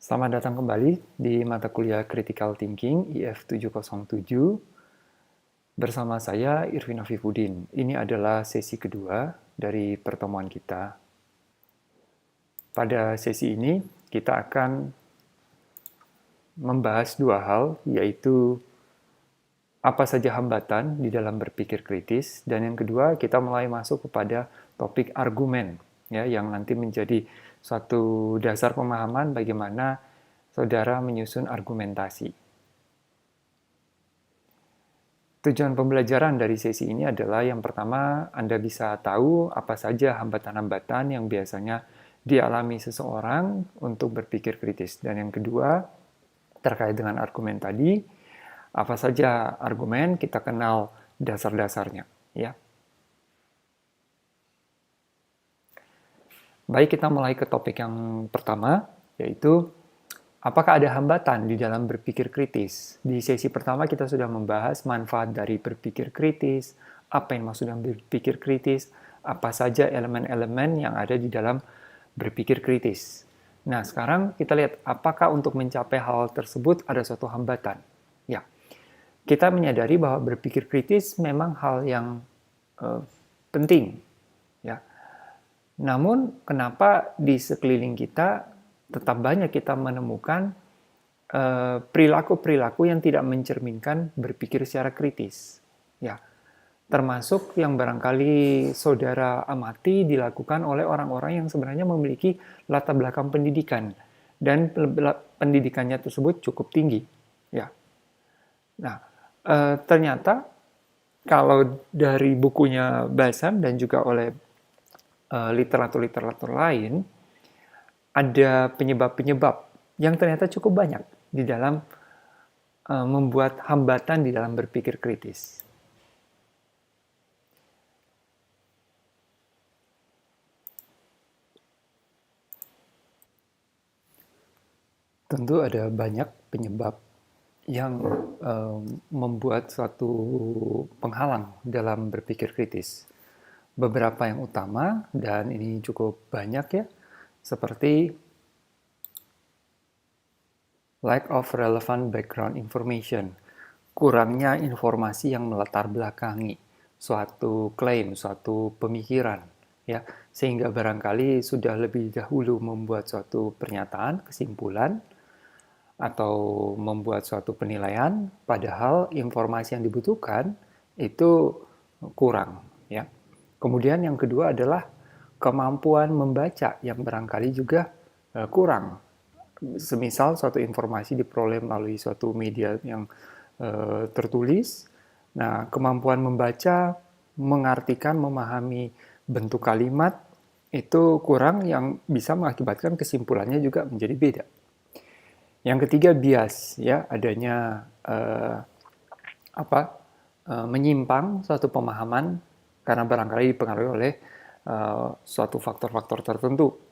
Selamat datang kembali di mata kuliah Critical Thinking IF 707 bersama saya Irvin Afifuddin. Ini adalah sesi kedua dari pertemuan kita. Pada sesi ini kita akan membahas dua hal, yaitu apa saja hambatan di dalam berpikir kritis, dan yang kedua kita mulai masuk kepada topik argumen, ya, yang nanti menjadi suatu dasar pemahaman bagaimana saudara menyusun argumentasi. Tujuan pembelajaran dari sesi ini adalah yang pertama, Anda bisa tahu apa saja hambatan-hambatan yang biasanya dialami seseorang untuk berpikir kritis. Dan yang kedua, terkait dengan argumen tadi, apa saja argumen, kita kenal dasar-dasarnya. Ya. Baik, kita mulai ke topik yang pertama, yaitu apakah ada hambatan di dalam berpikir kritis? Di sesi pertama kita sudah membahas manfaat dari berpikir kritis, apa yang maksud dengan berpikir kritis, apa saja elemen-elemen yang ada di dalam berpikir kritis. Nah, sekarang kita lihat apakah untuk mencapai hal tersebut ada suatu hambatan. Ya, kita menyadari bahwa berpikir kritis memang hal yang penting. Ya, namun kenapa di sekeliling kita tetap banyak kita menemukan perilaku-perilaku yang tidak mencerminkan berpikir secara kritis. Ya, termasuk yang barangkali saudara amati dilakukan oleh orang-orang yang sebenarnya memiliki latar belakang pendidikan dan pendidikannya tersebut cukup tinggi. Ya, nah ternyata kalau dari bukunya Balsam dan juga oleh literatur-literatur lain, ada penyebab-penyebab yang ternyata cukup banyak di dalam membuat hambatan di dalam berpikir kritis. Tentu ada banyak penyebab yang membuat suatu penghalang dalam berpikir kritis. Beberapa yang utama, dan ini cukup banyak ya, seperti lack of relevant background information, kurangnya informasi yang melatar belakangi suatu klaim, suatu pemikiran, ya, sehingga barangkali sudah lebih dahulu membuat suatu pernyataan, kesimpulan, atau membuat suatu penilaian, padahal informasi yang dibutuhkan itu kurang, ya. Kemudian yang kedua adalah kemampuan membaca yang barangkali juga kurang. Semisal suatu informasi diperoleh melalui suatu media yang tertulis, nah kemampuan membaca, mengartikan, memahami bentuk kalimat itu kurang, yang bisa mengakibatkan kesimpulannya juga menjadi beda. Yang ketiga bias, ya, adanya menyimpang suatu pemahaman karena barangkali dipengaruhi oleh suatu faktor-faktor tertentu.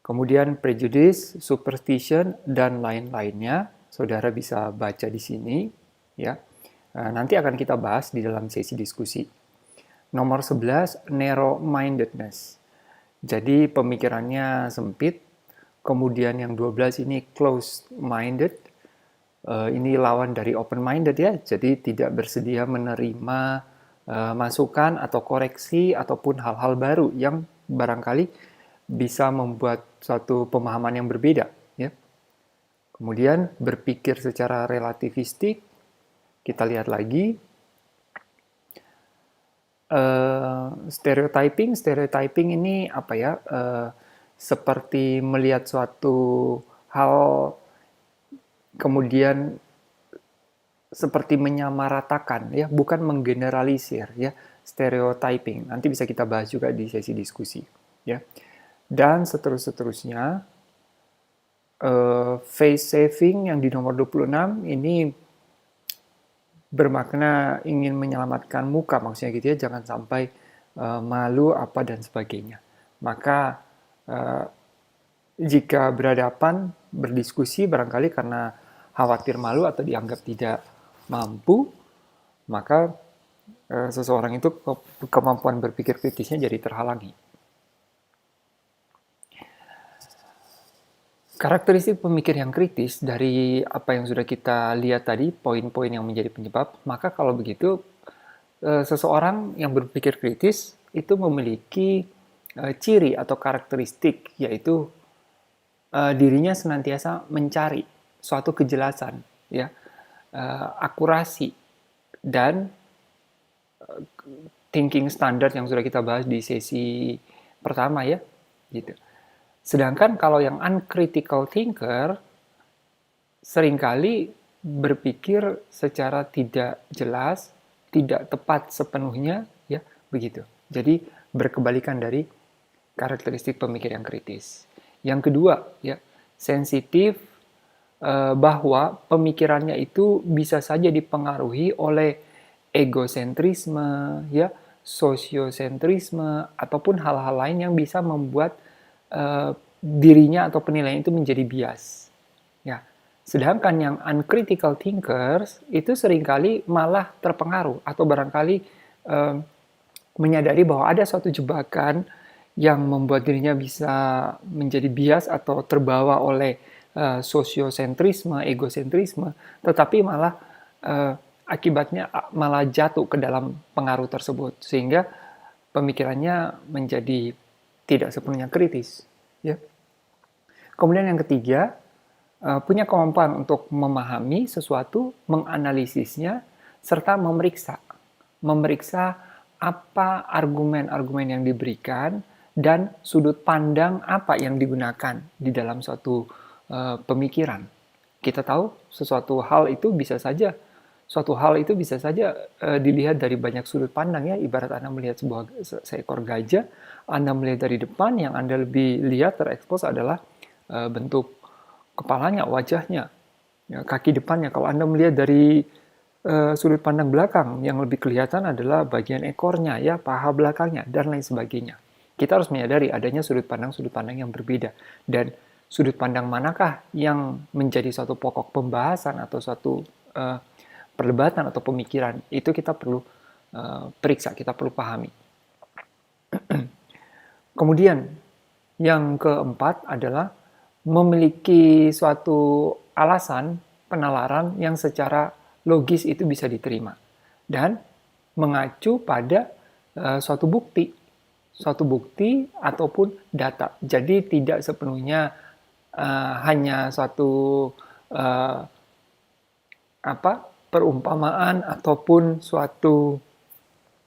Kemudian prejudice, superstition, dan lain-lainnya, saudara bisa baca di sini, ya. Nanti akan kita bahas di dalam sesi diskusi. Nomor 11, narrow-mindedness. Jadi pemikirannya sempit. Kemudian yang 12 ini closed-minded. Ini lawan dari open-minded ya, jadi tidak bersedia menerima masukan atau koreksi ataupun hal-hal baru yang barangkali bisa membuat suatu pemahaman yang berbeda. Ya. Kemudian berpikir secara relativistik, kita lihat lagi. Stereotyping ini apa ya? Seperti melihat suatu hal kemudian seperti menyamaratakan, ya, bukan menggeneralisir, ya, stereotyping. Nanti bisa kita bahas juga di sesi diskusi, ya. Dan seterusnya, face saving yang di nomor 26 ini bermakna ingin menyelamatkan muka, maksudnya gitu ya, jangan sampai malu apa dan sebagainya. Maka jika berhadapan berdiskusi barangkali karena khawatir malu atau dianggap tidak mampu, maka seseorang itu kemampuan berpikir kritisnya jadi terhalangi. Karakteristik pemikir yang kritis dari apa yang sudah kita lihat tadi, poin-poin yang menjadi penyebab, maka kalau begitu seseorang yang berpikir kritis itu memiliki ciri atau karakteristik, yaitu dirinya senantiasa mencari suatu kejelasan, ya, akurasi, dan thinking standard yang sudah kita bahas di sesi pertama, ya, gitu. Sedangkan kalau yang uncritical thinker seringkali berpikir secara tidak jelas, tidak tepat sepenuhnya, ya, begitu. Jadi berkebalikan dari karakteristik pemikir yang kritis. Yang kedua, ya, sensitif, bahwa pemikirannya itu bisa saja dipengaruhi oleh egosentrisme, ya, sosiosentrisme, ataupun hal-hal lain yang bisa membuat dirinya atau penilaian itu menjadi bias. Ya, sedangkan yang uncritical thinkers itu seringkali malah terpengaruh atau barangkali menyadari bahwa ada suatu jebakan yang membuat dirinya bisa menjadi bias atau terbawa oleh sosiosentrisme, egosentrisme, tetapi malah akibatnya malah jatuh ke dalam pengaruh tersebut, sehingga pemikirannya menjadi tidak sepenuhnya kritis. Ya. Kemudian yang ketiga, punya kemampuan untuk memahami sesuatu, menganalisisnya, serta memeriksa apa argumen-argumen yang diberikan dan sudut pandang apa yang digunakan di dalam suatu pemikiran. Kita tahu suatu hal itu bisa saja dilihat dari banyak sudut pandang, ya. Ibarat Anda melihat seekor gajah, Anda melihat dari depan, yang Anda lebih lihat terekspos adalah bentuk kepalanya, wajahnya, ya, kaki depannya. Kalau Anda melihat dari sudut pandang belakang, yang lebih kelihatan adalah bagian ekornya, ya, paha belakangnya, dan lain sebagainya. Kita harus menyadari adanya sudut pandang yang berbeda, dan sudut pandang manakah yang menjadi suatu pokok pembahasan atau suatu perdebatan atau pemikiran, itu kita perlu periksa, kita perlu pahami. Kemudian yang keempat adalah memiliki suatu alasan penalaran yang secara logis itu bisa diterima dan mengacu pada suatu bukti ataupun data. Jadi tidak sepenuhnya hanya suatu perumpamaan ataupun suatu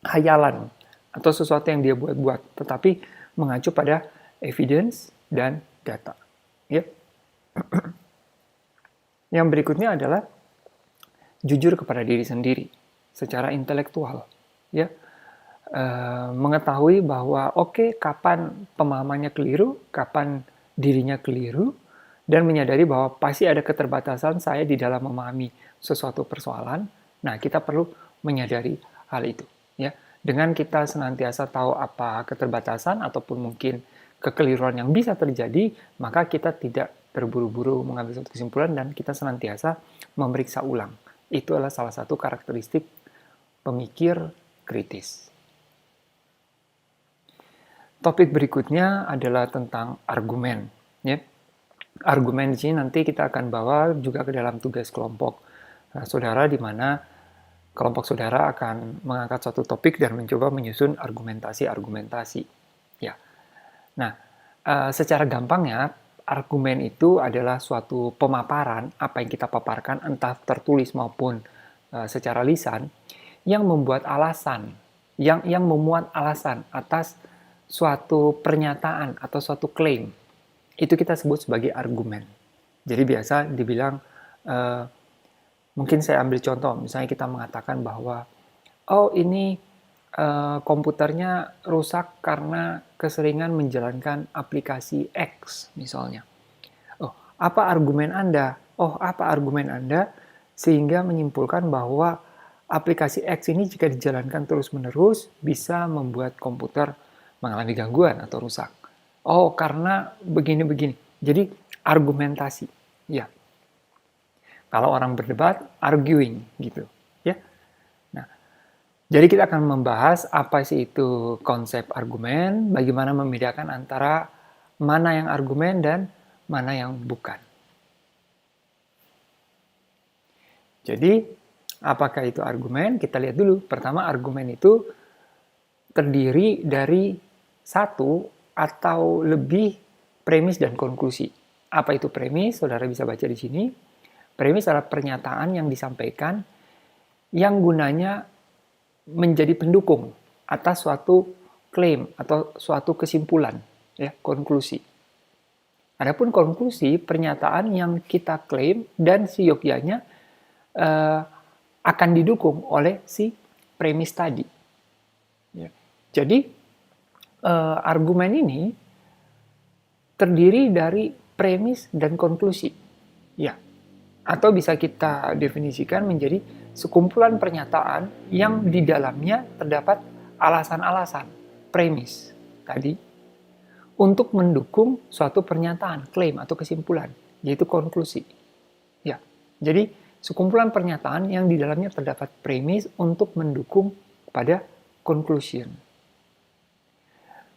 hayalan atau sesuatu yang dia buat-buat, tetapi mengacu pada evidence dan data. Ya. Yang berikutnya adalah jujur kepada diri sendiri secara intelektual, ya. Mengetahui bahwa kapan pemahamannya keliru, kapan dirinya keliru, dan menyadari bahwa pasti ada keterbatasan saya di dalam memahami sesuatu persoalan. Nah, kita perlu menyadari hal itu, ya. Dengan kita senantiasa tahu apa keterbatasan ataupun mungkin kekeliruan yang bisa terjadi, maka kita tidak terburu-buru mengambil suatu kesimpulan dan kita senantiasa memeriksa ulang. Itu adalah salah satu karakteristik pemikir kritis. Topik berikutnya adalah tentang argumen, ya. Argumen di sini nanti kita akan bawa juga ke dalam tugas kelompok saudara, di mana kelompok saudara akan mengangkat suatu topik dan mencoba menyusun argumentasi. Ya. Nah, secara gampangnya, argumen itu adalah suatu pemaparan apa yang kita paparkan, entah tertulis maupun secara lisan, yang membuat alasan, yang memuat alasan atas suatu pernyataan atau suatu klaim. Itu kita sebut sebagai argumen. Jadi biasa dibilang, mungkin saya ambil contoh, misalnya kita mengatakan bahwa, ini komputernya rusak karena keseringan menjalankan aplikasi X misalnya. Apa argumen Anda? Apa argumen Anda sehingga menyimpulkan bahwa aplikasi X ini jika dijalankan terus-menerus bisa membuat komputer mengalami gangguan atau rusak. Karena begini-begini. Jadi argumentasi, ya. Kalau orang berdebat, arguing gitu, ya. Nah, jadi kita akan membahas apa sih itu konsep argumen, bagaimana membedakan antara mana yang argumen dan mana yang bukan. Jadi, apakah itu argumen? Kita lihat dulu. Pertama, argumen itu terdiri dari satu atau lebih premis dan konklusi. Apa itu premis? Saudara bisa baca di sini. Premis adalah pernyataan yang disampaikan yang gunanya menjadi pendukung atas suatu klaim atau suatu kesimpulan, ya, konklusi. Adapun konklusi, pernyataan yang kita klaim dan seyogyanya akan didukung oleh si premis tadi. Ya. Jadi argumen ini terdiri dari premis dan konklusi, ya, atau bisa kita definisikan menjadi sekumpulan pernyataan yang di dalamnya terdapat alasan-alasan premis tadi untuk mendukung suatu pernyataan, klaim atau kesimpulan, yaitu konklusi. Ya, jadi sekumpulan pernyataan yang di dalamnya terdapat premis untuk mendukung pada conclusion.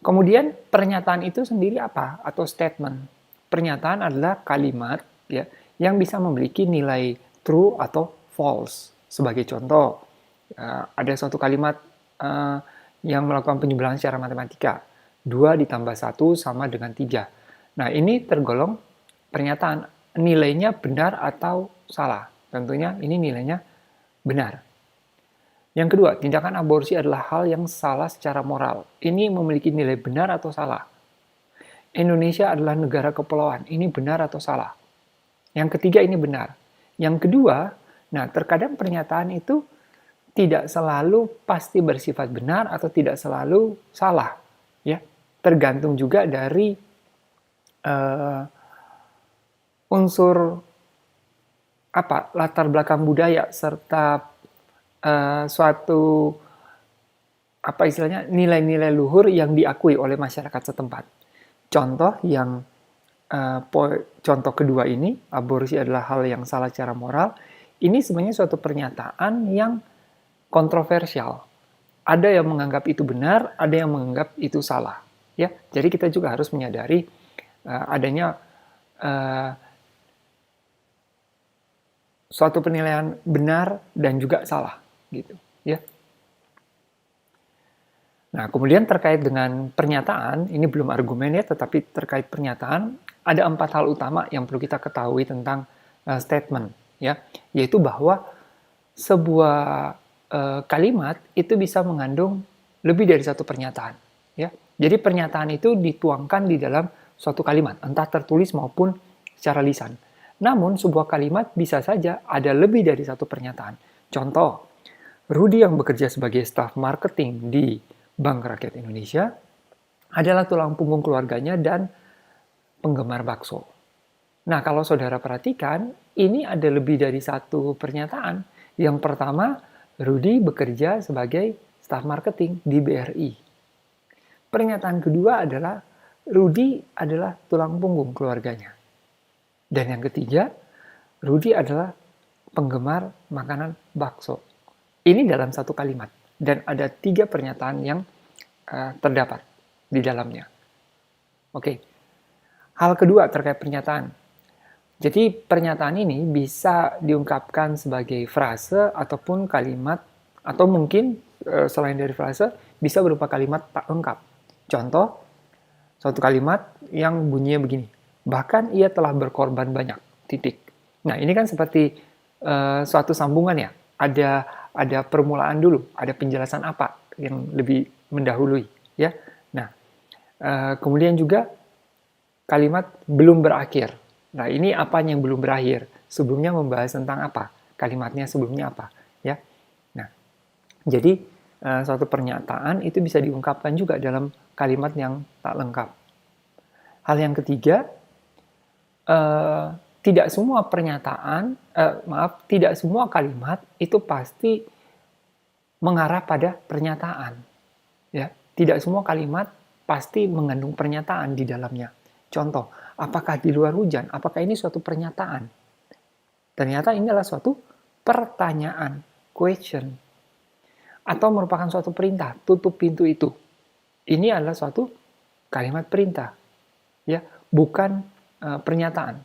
Kemudian pernyataan itu sendiri apa? Atau statement. Pernyataan adalah kalimat, ya, yang bisa memiliki nilai true atau false. Sebagai contoh, ada suatu kalimat yang melakukan penjumlahan secara matematika. 2 ditambah 1 sama dengan 3. Nah, ini tergolong pernyataan. Nilainya benar atau salah. Tentunya ini nilainya benar. Yang kedua, tindakan aborsi adalah hal yang salah secara moral. Ini memiliki nilai benar atau salah. Indonesia adalah negara kepulauan. Ini benar atau salah. Yang ketiga, ini benar. Yang kedua, nah, terkadang pernyataan itu tidak selalu pasti bersifat benar atau tidak selalu salah, ya. Tergantung juga dari unsur latar belakang budaya serta suatu nilai-nilai luhur yang diakui oleh masyarakat setempat. Contoh contoh kedua ini, aborsi adalah hal yang salah secara moral. Ini sebenarnya suatu pernyataan yang kontroversial. Ada yang menganggap itu benar, ada yang menganggap itu salah. Ya, jadi kita juga harus menyadari adanya suatu penilaian benar dan juga salah, gitu, ya. Nah, kemudian terkait dengan pernyataan, ini belum argumen ya, tetapi terkait pernyataan, ada 4 hal utama yang perlu kita ketahui tentang statement, ya, yaitu bahwa sebuah kalimat itu bisa mengandung lebih dari satu pernyataan, ya. Jadi pernyataan itu dituangkan di dalam suatu kalimat, entah tertulis maupun secara lisan. Namun sebuah kalimat bisa saja ada lebih dari satu pernyataan. Contoh, Rudy yang bekerja sebagai staf marketing di Bank Rakyat Indonesia adalah tulang punggung keluarganya dan penggemar bakso. Nah, kalau saudara perhatikan, ini ada lebih dari satu pernyataan. Yang pertama, Rudy bekerja sebagai staf marketing di BRI. Pernyataan kedua adalah Rudy adalah tulang punggung keluarganya. Dan yang ketiga, Rudy adalah penggemar makanan bakso. Ini dalam satu kalimat. Dan ada 3 pernyataan yang terdapat di dalamnya. Oke. Hal kedua terkait pernyataan. Jadi pernyataan ini bisa diungkapkan sebagai frase ataupun kalimat, atau mungkin selain dari frase, bisa berupa kalimat tak lengkap. Contoh, suatu kalimat yang bunyinya begini. Bahkan ia telah berkorban banyak, titik. Nah, ini kan seperti suatu sambungan ya. Ada permulaan dulu, ada penjelasan apa yang lebih mendahului, ya. Nah, kemudian juga kalimat belum berakhir. Nah, ini apa yang belum berakhir? Sebelumnya membahas tentang apa? Kalimatnya sebelumnya apa, ya. Nah, jadi suatu pernyataan itu bisa diungkapkan juga dalam kalimat yang tak lengkap. Hal yang ketiga, tidak semua tidak semua kalimat itu pasti mengarah pada pernyataan. Ya, tidak semua kalimat pasti mengandung pernyataan di dalamnya. Contoh, apakah di luar hujan? Apakah ini suatu pernyataan? Ternyata ini adalah suatu pertanyaan, question. Atau merupakan suatu perintah, tutup pintu itu. Ini adalah suatu kalimat perintah. Ya, bukan pernyataan.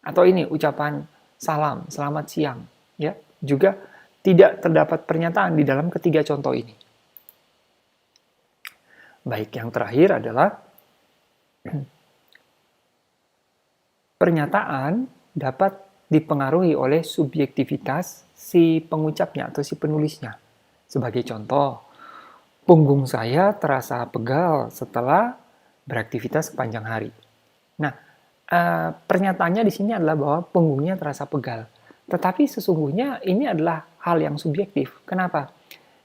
Atau ini ucapan salam, selamat siang, ya. Juga tidak terdapat pernyataan di dalam ketiga contoh ini. Baik, yang terakhir adalah pernyataan dapat dipengaruhi oleh subjektivitas si pengucapnya atau si penulisnya. Sebagai contoh, punggung saya terasa pegal setelah beraktivitas sepanjang hari. Nah, pernyataannya di sini adalah bahwa punggungnya terasa pegal. Tetapi sesungguhnya ini adalah hal yang subjektif. Kenapa?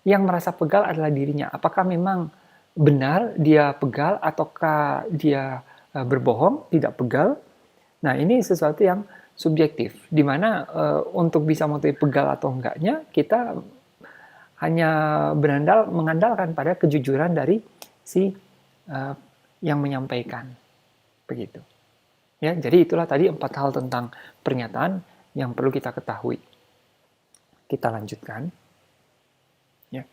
Yang merasa pegal adalah dirinya. Apakah memang benar dia pegal ataukah dia berbohong, tidak pegal? Nah, ini sesuatu yang subjektif, di mana untuk bisa mengetahui pegal atau enggaknya, kita hanya mengandalkan pada kejujuran dari si yang menyampaikan. Begitu. Ya, jadi itulah tadi 4 hal tentang pernyataan yang perlu kita ketahui. Kita lanjutkan. Ya.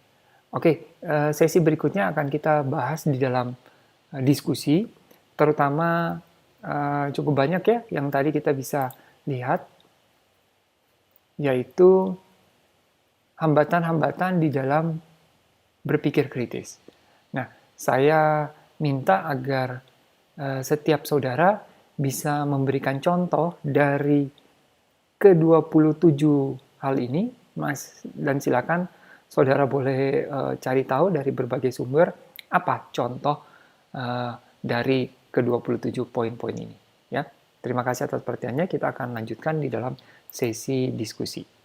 Oke, sesi berikutnya akan kita bahas di dalam diskusi, terutama cukup banyak ya yang tadi kita bisa lihat, yaitu hambatan-hambatan di dalam berpikir kritis. Nah, saya minta agar setiap saudara bisa memberikan contoh dari ke-27 hal ini, Mas, dan silakan saudara boleh cari tahu dari berbagai sumber apa contoh dari ke-27 poin-poin ini. Ya, terima kasih atas perhatiannya. Kita akan lanjutkan di dalam sesi diskusi.